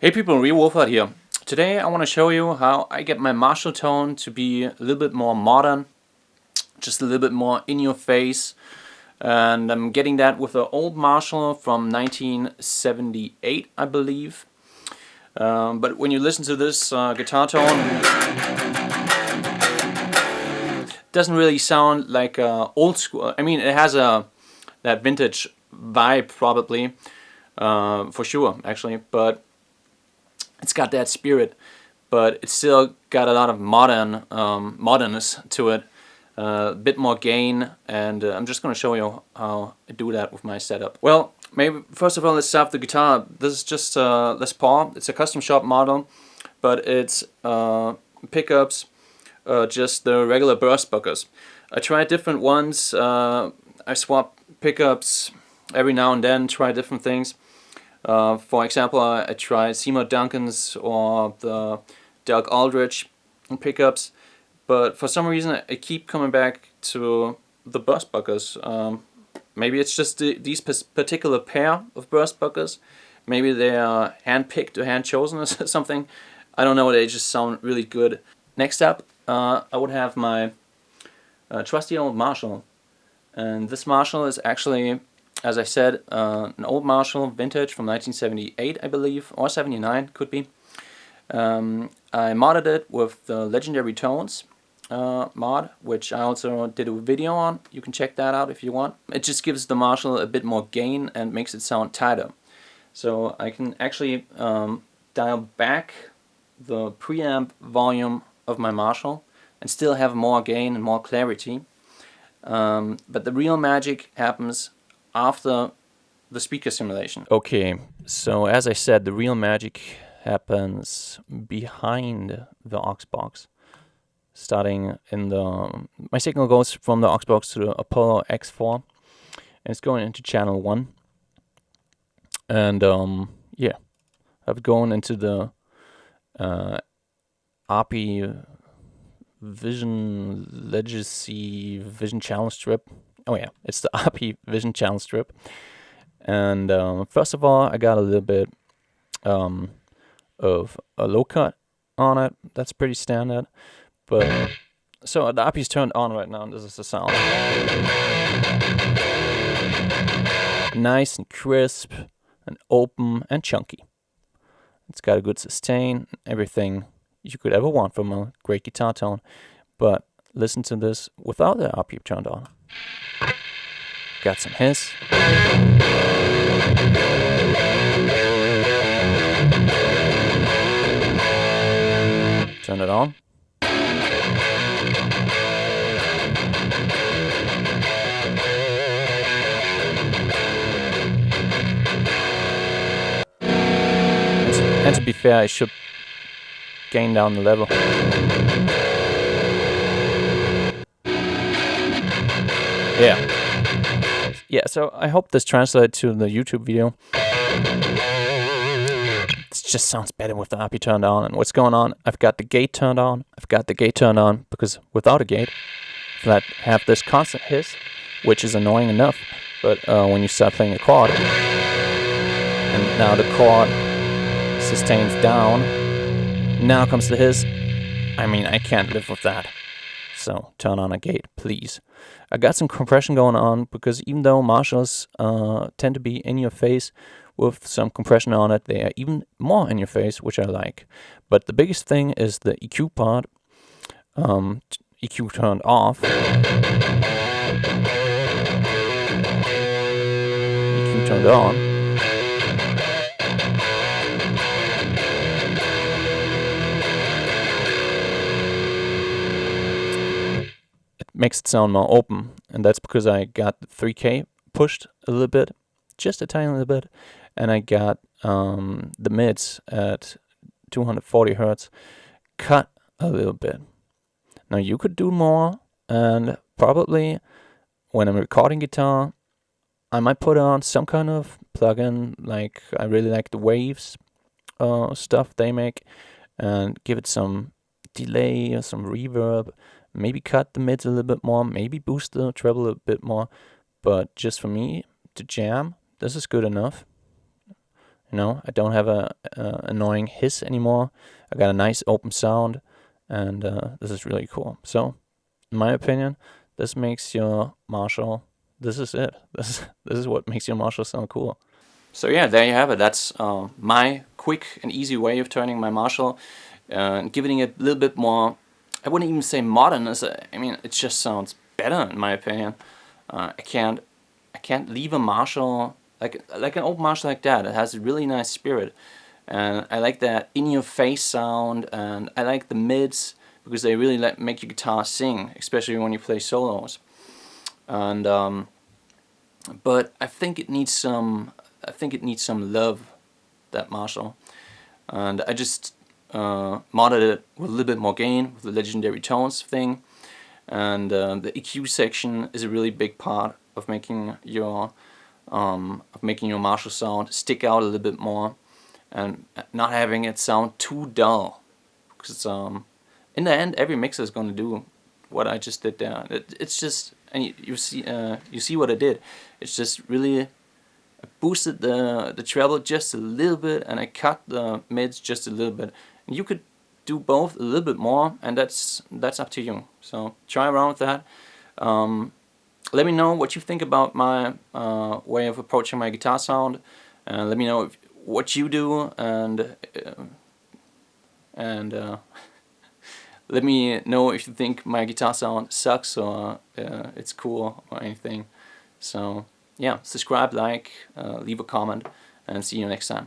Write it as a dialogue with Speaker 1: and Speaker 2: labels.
Speaker 1: Hey people, RealWolfHard here. Today I want to show you how I get my Marshall tone to be a little bit more modern, just a little bit more in your face. And I'm getting that with an old Marshall from 1978, I believe. But when you listen to this guitar tone, it doesn't really sound like old school. I mean, it has that vintage vibe probably, for sure, actually, but it's got that spirit, but it's still got a lot of modernness to it, a bit more gain, and I'm just going to show you how I do that with my setup. Well, maybe first of all, let's start with the guitar. This is just Les Paul. It's a custom shop model, but it's pickups, just the regular burst buckers. I try different ones. I swap pickups every now and then, try different things. For example, I tried Seymour Duncan's or the Doug Aldrich pickups, but for some reason I keep coming back to the burst buckers. Maybe it's just these particular pair of burst buckers. Maybe they are hand-picked or hand-chosen or something. I don't know, they just sound really good. Next up, I would have my trusty old Marshall. And this Marshall is actually, as I said, an old Marshall vintage from 1978, I believe, or 79, could be. I modded it with the Legendary Tones mod, which I also did a video on. You can check that out if you want. It just gives the Marshall a bit more gain and makes it sound tighter. So I can actually dial back the preamp volume of my Marshall and still have more gain and more clarity. But the real magic happens after the speaker simulation. Okay, so as I said, the real magic happens behind the aux box. Starting in my signal goes from the aux box to the Apollo X4, and it's going into channel 1. And yeah, I've gone into the ARPI Vision Legacy Vision channel strip. Oh yeah, it's the ARPI Vision channel strip. And first of all, I got a little bit of a low cut on it. That's pretty standard. But so the ARPI's turned on right now, and this is the sound. Nice and crisp and open and chunky. It's got a good sustain, everything you could ever want from a great guitar tone. But listen to this without the ARPI turned on. Got some hiss. Turn it on. And to be fair, I should gain down the level. Yeah, so I hope this translates to the YouTube video. It just sounds better with the ARPI turned on. And what's going on? I've got the gate turned on. Because without a gate, I have this constant hiss, which is annoying enough. But when you start playing a chord, and now the chord sustains down, now comes the hiss. I mean, I can't live with that. So turn on a gate, please. I got some compression going on because even though Marshalls tend to be in your face with some compression on it, they are even more in your face, which I like. But the biggest thing is the EQ part. EQ turned off. EQ turned on. Makes it sound more open, and that's because I got the 3K pushed a little bit, just a tiny little bit, and I got the mids at 240 Hertz cut a little bit. Now you could do more, and probably when I'm recording guitar, I might put on some kind of plugin, like I really like the Waves stuff they make, and give it some delay or some reverb. Maybe cut the mids a little bit more, maybe boost the treble a bit more, but just for me to jam, this is good enough. You know, I don't have a annoying hiss anymore. I got a nice open sound, and this is really cool. So, in my opinion, this makes your Marshall. This is it. This is what makes your Marshall sound cool. So yeah, there you have it. That's my quick and easy way of turning my Marshall and giving it a little bit more. I wouldn't even say modern. I mean, it just sounds better in my opinion. I can't leave a Marshall like an old Marshall like that. It has a really nice spirit, and I like that in-your-face sound, and I like the mids because they really make your guitar sing, especially when you play solos. And but I think it needs some. I think it needs some love, that Marshall, and I just modded it with a little bit more gain with the legendary tones thing, and the EQ section is a really big part of making your Marshall sound stick out a little bit more, and not having it sound too dull. Because in the end, every mixer is going to do what I just did there. It's just, and you see what I did. It's just really, I boosted the treble just a little bit, and I cut the mids just a little bit. And you could do both a little bit more, and that's up to you. So try around with that. Let me know what you think about my way of approaching my guitar sound. Let me know what you do, and let me know if you think my guitar sound sucks or it's cool or anything. So yeah, subscribe, like, leave a comment, and see you next time.